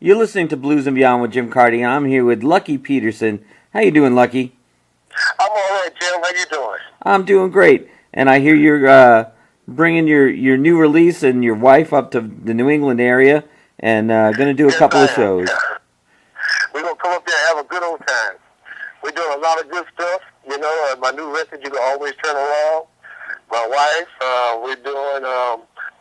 You're listening to Blues and Beyond with Jim Carty, and I'm here with Lucky Peterson. How you doing, Lucky? I'm all right, Jim. How you doing? I'm doing great. And I hear you're bringing your new release and your wife up to the New England area and going to do a Yes, couple I of am. shows. We're going to come up there and have a good old time. We're doing a lot of good stuff. You know, my new record, You Can Always Turn Around. My wife, we're doing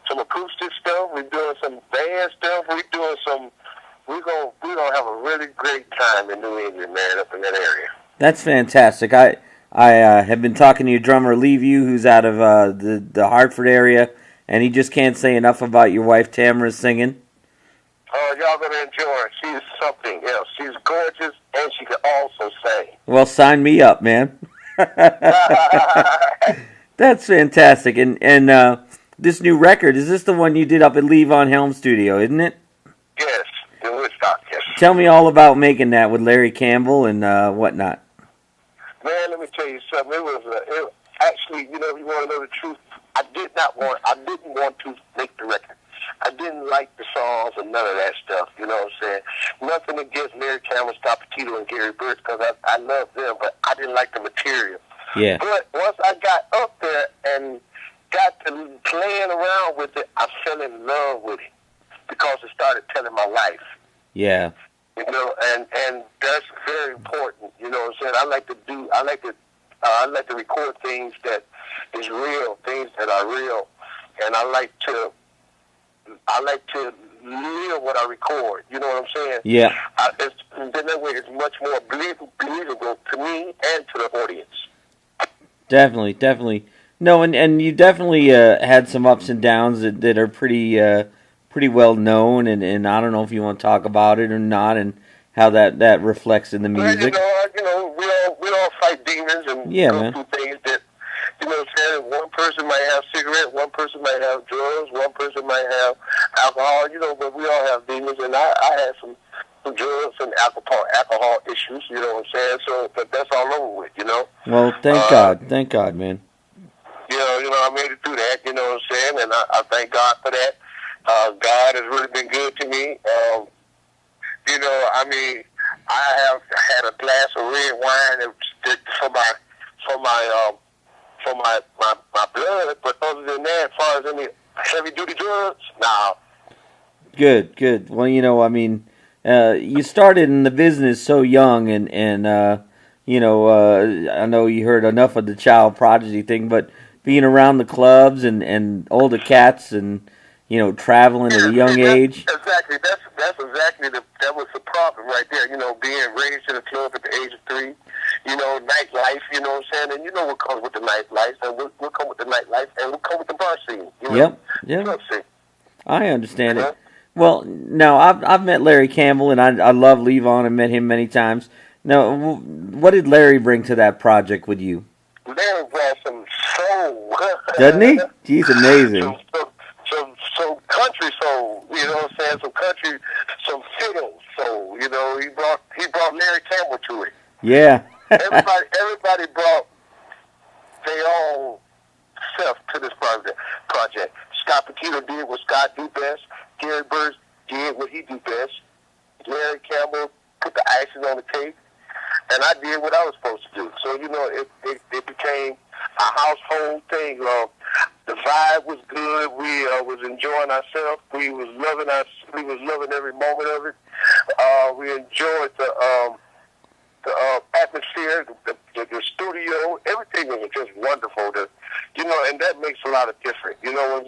some acoustic stuff. We're doing some band stuff. We're gonna have a really great time in New England, man, up in that area. That's fantastic. I have been talking to your drummer, Lee View, who's out of the Hartford area, and he just can't say enough about your wife, Tamara's singing. Oh, y'all gonna enjoy her. She's something else. She's gorgeous, and she can also sing. Well, sign me up, man. That's fantastic. And this new record, is this the one you did up at Lee Von Helm Studio, isn't it? Yes, in Woodstock, yes. Tell me all about making that with Larry Campbell and whatnot. Man, let me tell you something. It actually, you know, if you want to know the truth, I didn't want to make the record. I didn't like the songs and none of that stuff, you know what I'm saying? Nothing against Larry Campbell, Scott Petito, and Gary Burke, because I love them, but I didn't like the material. Yeah. But once I got up there and got to playing around with it, I fell in love with it because it started telling my life. Yeah. You know, and that's very important. You know what I'm saying? I like to record things that is real, things that are real, and I like to live what I record. You know what I'm saying? Yeah. Then that way, it's much more believable to me and to the audience. Definitely. No, and you definitely had some ups and downs that are pretty well known, and I don't know if you want to talk about it or not, and how that reflects in the music. Well, we all fight demons and go through things that, you know what I'm saying, one person might have cigarettes, one person might have drugs, one person might have alcohol, you know, but we all have demons, and I had some drugs and alcohol issues, you know what I'm saying, so but that's all over with, you know. Well, thank God, man. You know, I made it through that, you know what I'm saying, and I thank God for that. God has really been good to me. You know, I mean, I have had a glass of red wine for my blood, but other than that, as far as any heavy duty drugs, no. Good. Well, you know, I mean, you started in the business so young, and you know, I know you heard enough of the child prodigy thing, but being around the clubs and older cats and, you know, traveling at a young age. Exactly. That's exactly that was the problem right there. You know, being raised in a club at the age of 3. You know, nightlife. You know what I'm saying? And you know what comes with the nightlife, and what come with the nightlife, and what come with the bar scene. You know? Yep. Club scene. I understand it. Well, now I've met Larry Campbell, and I love Levon and met him many times. Now, what did Larry bring to that project with you? Larry brought some soul. Doesn't he? He's amazing. Some country soul, you know what I'm saying? Some country, some fiddle soul, you know. He brought Larry Campbell to it. Yeah. everybody brought their own self to this project. Scott Petito did what Scott do best. Gary Burke did what he do best. Larry Campbell put the icing on the cake, and I did what I was supposed to do. So, you know, it became a household thing. The vibe was good. We was enjoying ourselves. We was loving every moment of it. We enjoyed the atmosphere, the studio. Everything was just wonderful. You know, and that makes a lot of difference. You know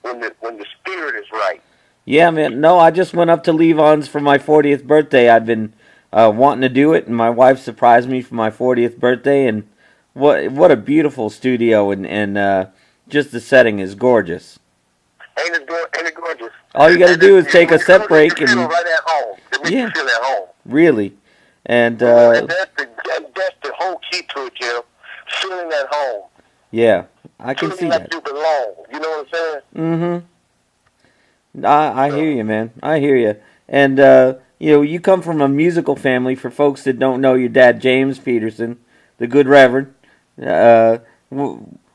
when the spirit is right. Yeah, man. No, I just went up to Levon's for my 40th birthday. I've been wanting to do it, and my wife surprised me for my 40th birthday. And what a beautiful studio, and just the setting is gorgeous. Ain't it gorgeous? All you got to do is take a set break and feel right at home. It makes you feel at home. Really, and that's the whole key to it, Jim. Feeling at home. Yeah, I can see that. Feeling like you belong. You know what I'm saying? Mm-hmm. I hear you, man. I hear you. And you know, you come from a musical family. For folks that don't know your dad, James Peterson, the good Reverend.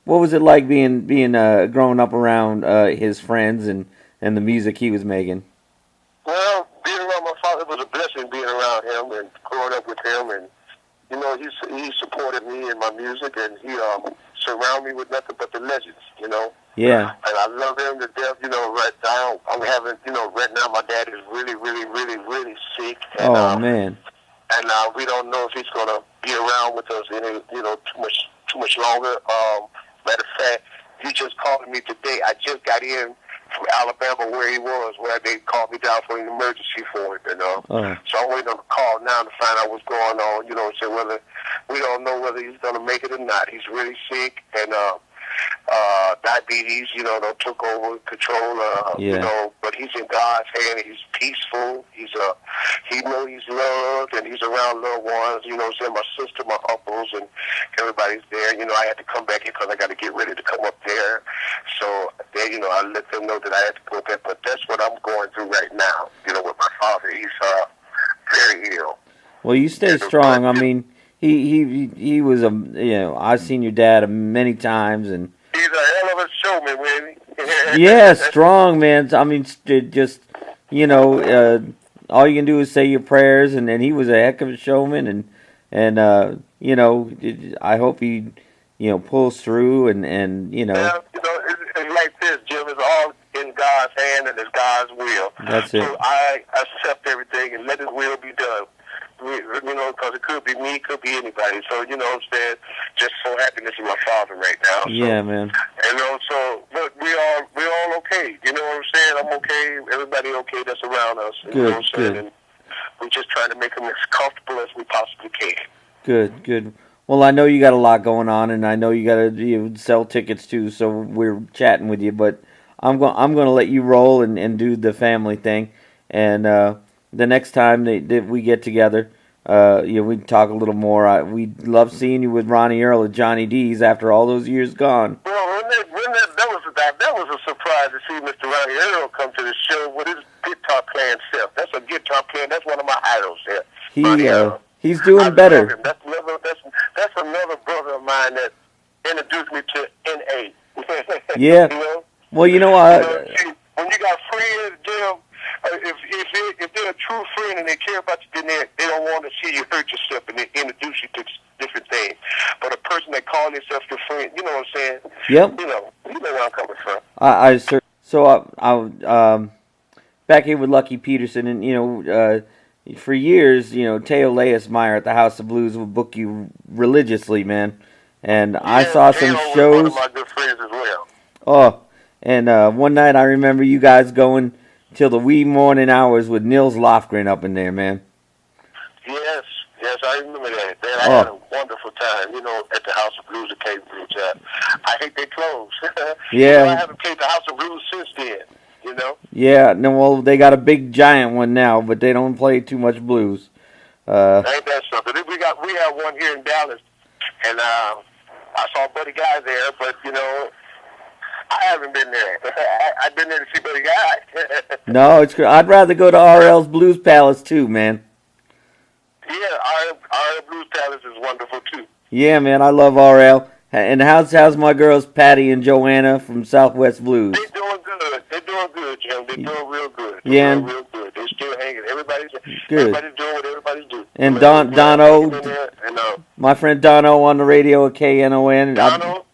What was it like being growing up around his friends and the music he was making? Well, being around him and growing up with him, and you know, he supported me in my music, and he surrounded me with nothing but the legends, you know. Yeah. And I love him to death, you know. Right now, I'm having, you know, right now my dad is really, really, really, really sick. And, Oh man. And we don't know if he's gonna be around with us any, you know, too much longer. Matter of fact, he just called me today. I just got in from Alabama where he was, where they called me down for an emergency for it, you know. So I'm waiting on the call now to find out what's going on, you know, so whether we don't know whether he's gonna make it or not. He's really sick, and diabetes, you know, took over control, you know, but he's in God's hand. He's peaceful. He knows he's loved, and he's around loved ones, you know, saying my sister, my uncles, and everybody's there. You know, I had to come back here because I got to get ready to come up there. So, then, you know, I let them know that I had to go there, but that's what I'm going through right now, you know, with my father. He's very ill. Well, you stay strong. I mean, he was you know, I've seen your dad many times, and he's a hell of a showman, Willie. yeah, strong, man. I mean, just, you know, all you can do is say your prayers, and he was a heck of a showman, and you know, I hope he, you know, pulls through, and you know. Yeah, you know, it's like this, Jim. It's all in God's hand, and it's God's will. That's it. So I accept everything and let His will be done. You know, because it could be me, it could be anybody. So, you know what I'm saying? Just so happy to see my father right now. So, yeah, man. You know, so, look, we're all okay. You know what I'm saying? I'm okay. Everybody okay that's around us. You know what I'm saying? And we're just trying to make them as comfortable as we possibly can. Good. Well, I know you got a lot going on, and I know you got to sell tickets too, so we're chatting with you, but I'm going to let you roll and do the family thing, and the next time that we get together, you know, we can talk a little more. We love seeing you with Ronnie Earl at Johnny D's after all those years gone. Well, that was a surprise to see Mr. Ronnie Earl come to the show with his guitar playing self. That's a guitar player. That's one of my idols there. He's doing better. That's another brother of mine that introduced me to NA. Yeah. You know? Well, you know, when you got friends, Jim. If they're a true friend and they care about you, then they don't want to see you hurt yourself, and they introduce you to different things. But a person that calls themselves your friend, you know what I'm saying? Yep. You know where I'm coming from. So back here with Lucky Peterson, and you know, for years, you know, Teo Leismeyer at the House of Blues would book you religiously, man. And I saw some shows. One of my good friends as well. Oh, and one night I remember you guys going till the wee morning hours with Nils Lofgren up in there, man. Yes, I remember that. I had a wonderful time, you know, at the House of Blues at Cambridge. I hate they closed. Yeah. You know, I haven't played the House of Blues since then, you know? Yeah, no, well, they got a big giant one now, but they don't play too much blues. Ain't that something? We have one here in Dallas, and I saw Buddy Guy there, but, you know, I haven't been there. I've been there to see Buddy Guy. No, it's good. I'd rather go to RL's Blues Palace too, man. Yeah, RL Blues Palace is wonderful too. Yeah, man, I love RL. And how's my girls Patty and Joanna from Southwest Blues? They're doing good, Jim. They're doing real good. They're doing real good. They're still hanging. Everybody's doing what everybody's doing. And Dono, my friend Dono on the radio at KNON. Dono.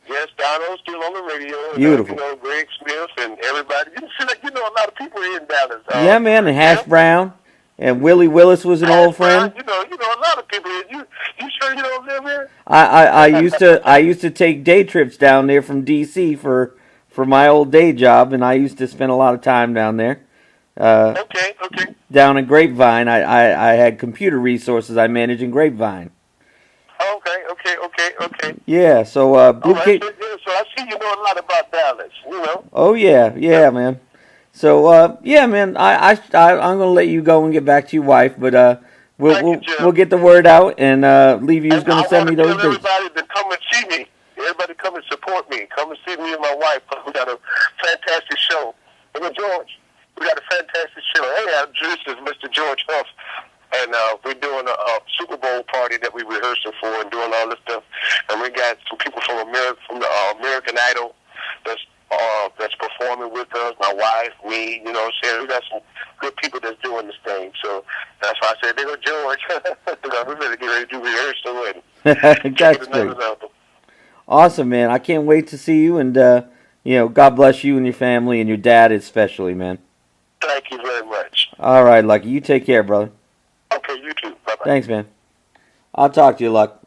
Yes, Donald's still on the radio. Beautiful. You know, Greg Smith and everybody. You know a lot of people here in Dallas. Yeah, man, and Hash Brown. And Willie Willis was an old friend. You know a lot of people here. You sure you don't live here? I used to take day trips down there from D.C. for my old day job, and I used to spend a lot of time down there. Okay. Down in Grapevine, I had computer resources I managed in Grapevine. Okay. Yeah, so so I see you know a lot about Dallas, you know. Oh yeah, man. So yeah, man, I'm gonna let you go and get back to your wife, but we'll get the word out and leave you's gonna send me those dates. Everybody to come and see me. Everybody come and support me. Come and see me and my wife. We got a fantastic show. George, we got a fantastic show. Hey, this is Mr. George Huff. And we're doing a Super Bowl party that we're rehearsing for and doing all this stuff. And we got some people from the American Idol that's performing with us. My wife, me, you know what I'm saying? We got some good people that's doing this thing. thing. So that's why I said, there go George. We better get ready to do rehearsal and That's great. album. Awesome, man. I can't wait to see you, and God bless you and your family and your dad especially, man. Thank you very much. All right, Lucky. You take care, brother. Okay, you too. Bye-bye. Thanks, man. I'll talk to you, Luck.